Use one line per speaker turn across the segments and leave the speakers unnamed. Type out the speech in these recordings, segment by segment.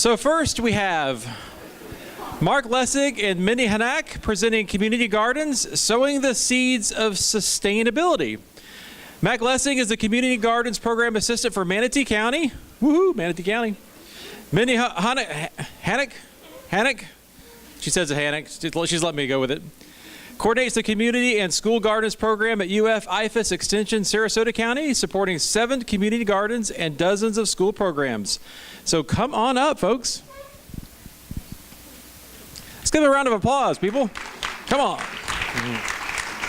So first we have Mark Lessig and Mindy Hanak presenting Community Gardens, Sowing the Seeds of Sustainability. Mac Lessig is the Community Gardens Program Assistant for Manatee County. Woohoo, Manatee County. Mindy Hanak, she says it Hanak, she's letting me go with it. Coordinates the Community and School Gardens Program at UF IFAS Extension, Sarasota County, supporting 7 community gardens and dozens of school programs. So come on up, folks. Let's give a round of applause, people. Come on.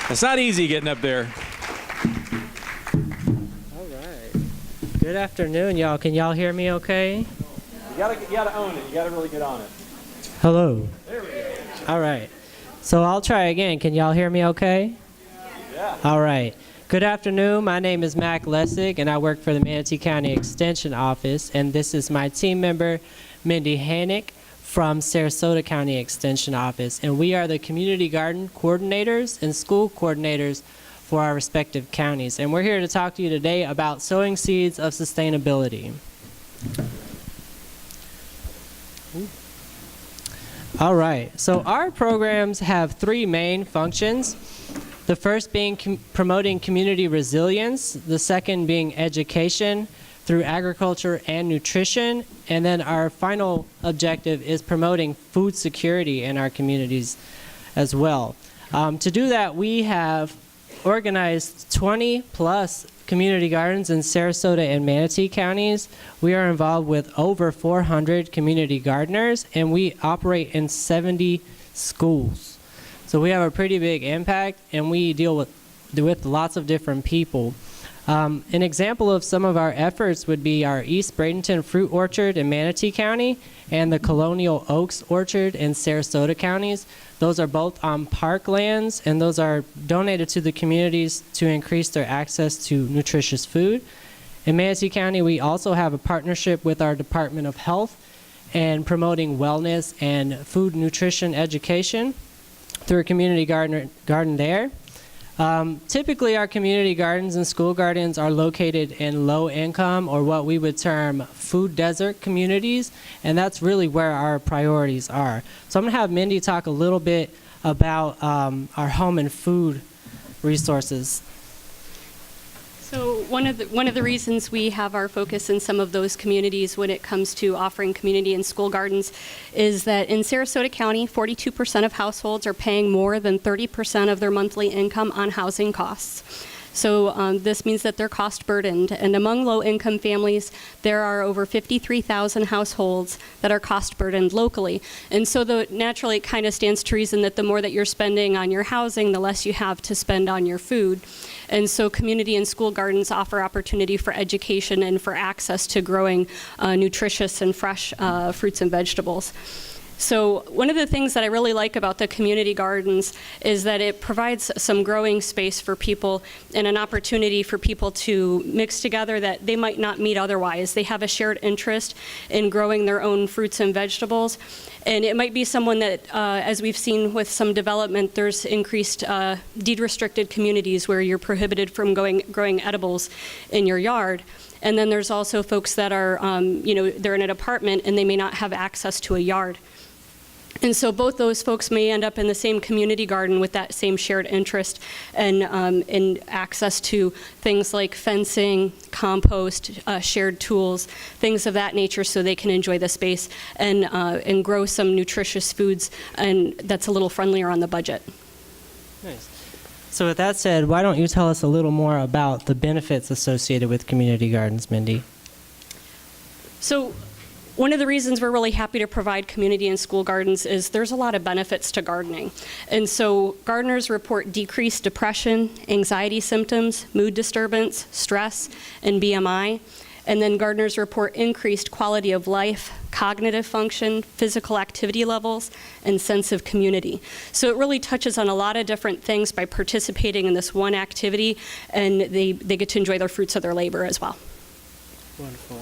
It's not easy getting up there.
All right. Good afternoon, y'all. Can y'all hear me okay?
You gotta own it. You gotta really get on it.
Hello.
There we go.
All right. So I'll try again. Can y'all hear me okay?
Yeah.
All right. Good afternoon. My name is Mac Lessig, and I work for the Manatee County Extension Office. And this is my team member, Mindy Hanak, from Sarasota County Extension Office. And we are the community garden coordinators and school coordinators for our respective counties. And we're here to talk to you today about sowing seeds of sustainability. All right, so our programs have 3 main functions. The first being promoting community resilience, the second being education through agriculture and nutrition, and then our final objective is promoting food security in our communities as well. To do that, we have organized 20 plus community gardens in Sarasota and Manatee counties. We are involved with over 400 community gardeners, and we operate in 70 schools. So we have a pretty big impact, and we deal with lots of different people. An example of some of our efforts would be our East Bradenton Fruit Orchard in Manatee County and the Colonial Oaks Orchard in Sarasota counties. Those are both on park lands, and those are donated to the communities to increase their access to nutritious food. In Manatee County, we also have a partnership with our Department of Health and promoting wellness and food nutrition education through a community garden there. Typically, our community gardens and school gardens are located in low-income or what we would term food desert communities, and that's really where our priorities are. So I'm going to have Mindy talk a little bit about our home and food resources.
So one of the reasons we have our focus in some of those communities when it comes to offering community and school gardens is that in Sarasota County, 42% of households are paying more than 30% of their monthly income on housing costs. So this means that they're cost burdened. And among low-income families, there are over 53,000 households that are cost burdened locally. And so naturally, it kind of stands to reason that the more that you're spending on your housing, the less you have to spend on your food. And so community and school gardens offer opportunity for education and for access to growing nutritious and fresh fruits and vegetables. So one of the things that I really like about the community gardens is that it provides some growing space for people and an opportunity for people to mix together that they might not meet otherwise. They have a shared interest in growing their own fruits and vegetables. And it might be someone that, as we've seen with some development, there's increased deed-restricted communities where you're prohibited from growing edibles in your yard. And then there's also folks that are, they're in an apartment and they may not have access to a yard. And so both those folks may end up in the same community garden with that same shared interest and access to things like fencing, compost, shared tools, things of that nature so they can enjoy the space and grow some nutritious foods and that's a little friendlier on the budget.
Nice. So with that said, why don't you tell us a little more about the benefits associated with community gardens, Mindy?
So one of the reasons we're really happy to provide community and school gardens is there's a lot of benefits to gardening. And so gardeners report decreased depression, anxiety symptoms, mood disturbance, stress, and BMI. And then gardeners report increased quality of life, cognitive function, physical activity levels, and sense of community. So it really touches on a lot of different things by participating in this one activity, and they get to enjoy their fruits of their labor as well.
Wonderful.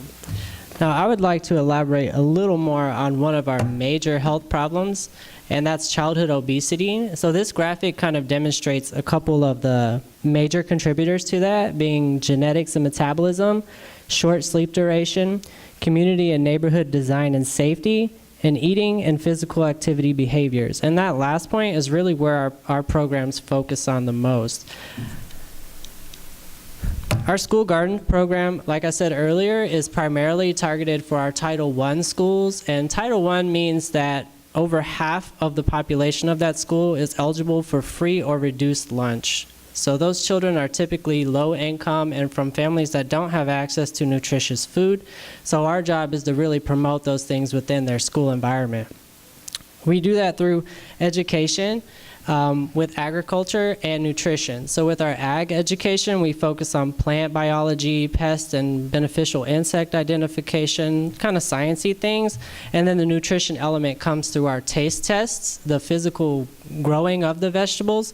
Now, I would like to elaborate a little more on one of our major health problems, and that's childhood obesity. So this graphic kind of demonstrates a couple of the major contributors to that, being genetics and metabolism. short sleep duration, community and neighborhood design and safety, and eating and physical activity behaviors. And that last point is really where our programs focus on the most. Our school garden program, like I said earlier, is primarily targeted for our Title I schools, and Title I means that over half of the population of that school is eligible for free or reduced lunch. So those children are typically low income and from families that don't have access to nutritious food. So our job is to really promote those things within their school environment. We do that through education, with agriculture and nutrition. So with our ag education, we focus on plant biology, pest and beneficial insect identification, kind of sciencey things. And then the nutrition element comes through our taste tests, the physical growing of the vegetables,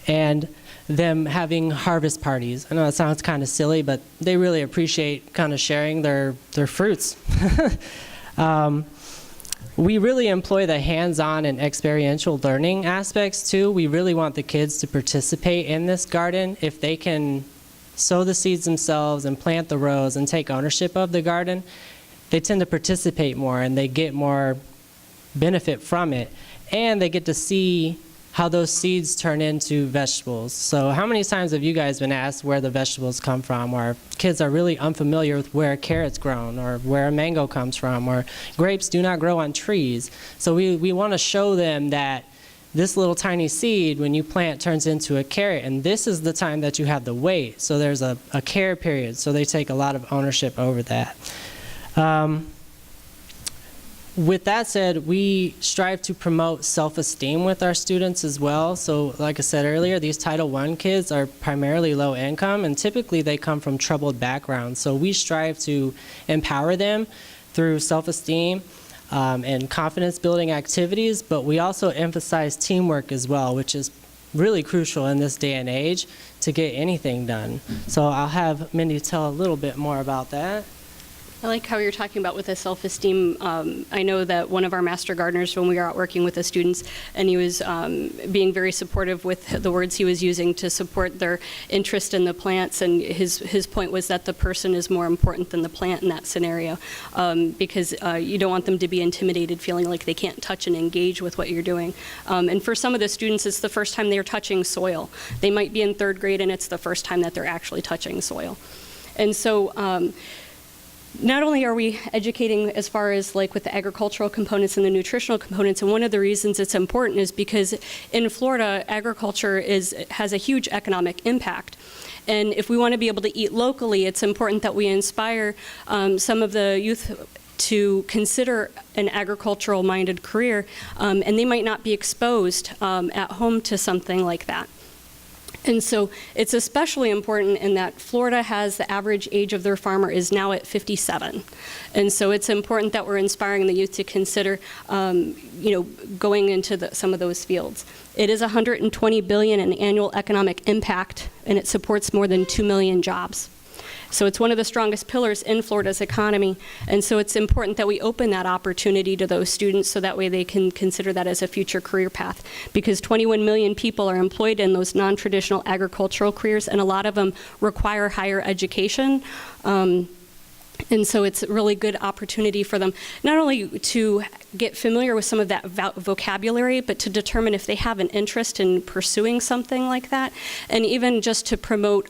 and them having harvest parties. I know it sounds kind of silly, but they really appreciate kind of sharing their fruits. We really employ the hands-on and experiential learning aspects too. We really want the kids to participate in this garden. If they can sow the seeds themselves and plant the rows and take ownership of the garden, they tend to participate more and they get more benefit from it. And they get to see how those seeds turn into vegetables. So how many times have you guys been asked where the vegetables come from, or kids are really unfamiliar with where a carrot's grown or where a mango comes from, or grapes do not grow on trees. So we want to show them that this little tiny seed, when you plant, turns into a carrot, and this is the time that you have to wait. So there's a care period, so they take a lot of ownership over that. With that said, we strive to promote self-esteem with our students as well. So like I said earlier, these Title I kids are primarily low income, and typically they come from troubled backgrounds. So we strive to empower them through self-esteem and confidence building activities, but we also emphasize teamwork as well, which is really crucial in this day and age to get anything done. So I'll have Mindy tell a little bit more about that.
I like how you're talking about with the self-esteem. I know that one of our master gardeners, when we were out working with the students, and he was being very supportive with the words he was using to support their interest in the plants, and his point was that the person is more important than the plant in that scenario, because you don't want them to be intimidated, feeling like they can't touch and engage with what you're doing. And for some of the students, it's the first time they're touching soil. They might be in 3rd grade, and it's the first time that they're actually touching soil. And so not only are we educating as far as like with the agricultural components and the nutritional components, and one of the reasons it's important is because in Florida, agriculture has a huge economic impact. And if we want to be able to eat locally, it's important that we inspire some of the youth to consider an agricultural-minded career, and they might not be exposed at home to something like that. And so it's especially important in that Florida has the average age of their farmer is now at 57. And so it's important that we're inspiring the youth to consider, going into some of those fields. It is $120 billion in annual economic impact, and it supports more than 2 million jobs. So it's one of the strongest pillars in Florida's economy, and so it's important that we open that opportunity to those students so that way they can consider that as a future career path, because 21 million people are employed in those non-traditional agricultural careers, and a lot of them require higher education. And so it's a really good opportunity for them, not only to get familiar with some of that vocabulary, but to determine if they have an interest in pursuing something like that, and even just to promote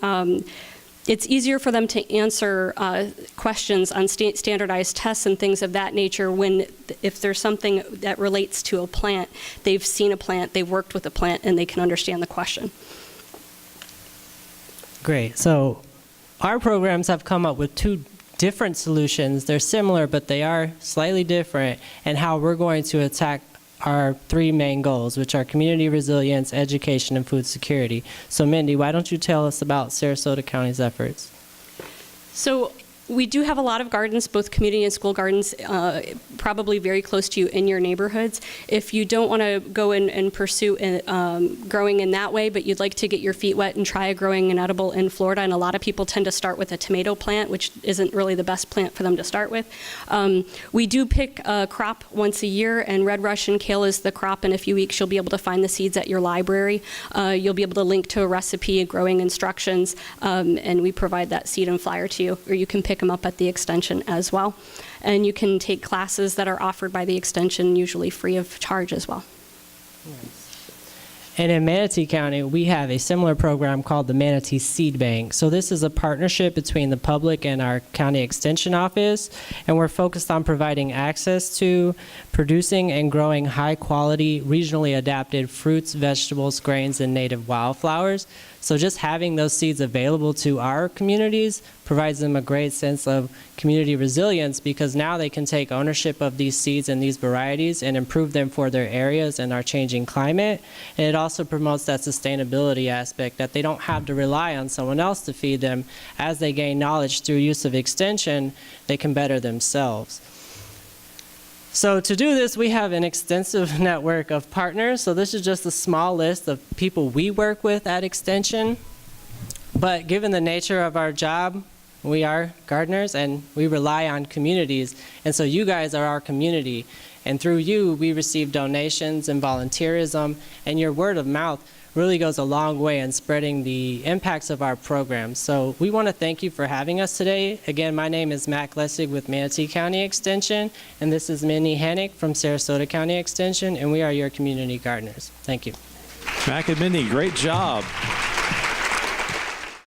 it's easier for them to answer questions on standardized tests and things of that nature if there's something that relates to a plant, they've seen a plant, they've worked with a plant, and they can understand the question.
Great. So our programs have come up with 2 different solutions. They're similar, but they are slightly different in how we're going to attack our 3 main goals, which are community resilience, education, and food security. So Mindy, why don't you tell us about Sarasota County's efforts? So we do have a lot of gardens, both community and school gardens, probably very close to you in your neighborhoods. If you don't want to go in and pursue growing in that way, but you'd like to get your feet wet and try growing an edible in Florida, and a lot of people tend to start with a tomato plant, which isn't really the best plant for them to start with. We do pick a crop once a year, and red Russian kale is the crop. In a few weeks, you'll be able to find the seeds at your library. You'll be able to link to a recipe and growing instructions, and we provide that seed and flyer to you, or you can pick
them up at the Extension as well. And you can take classes that are offered by the Extension, usually free of charge as well.
And in Manatee County, we have a similar program called the Manatee Seed Bank. So this is a partnership between the public and our county extension office, and we're focused on providing access to producing and growing high-quality, regionally adapted fruits, vegetables, grains, and native wildflowers. So just having those seeds available to our communities provides them a great sense of community resilience, because now they can take ownership of these seeds and these varieties and improve them for their areas and our changing climate. And it also promotes that sustainability aspect, that they don't have to rely on someone else to feed them. As they gain knowledge through use of extension, they can better themselves. So to do this, we have an extensive network of partners. So this is just a small list of people we work with at Extension. But given the nature of our job, we are gardeners and we rely on communities. And so you guys are our community. And through you, we receive donations and volunteerism. And your word of mouth really goes a long way in spreading the impacts of our programs. So we want to thank you for having us today. Again, my name is Mac Lessig with Manatee County Extension, and this is Minnie Hennick from Sarasota County Extension, and we are your community gardeners. Thank you.
Mac and Minnie, great job.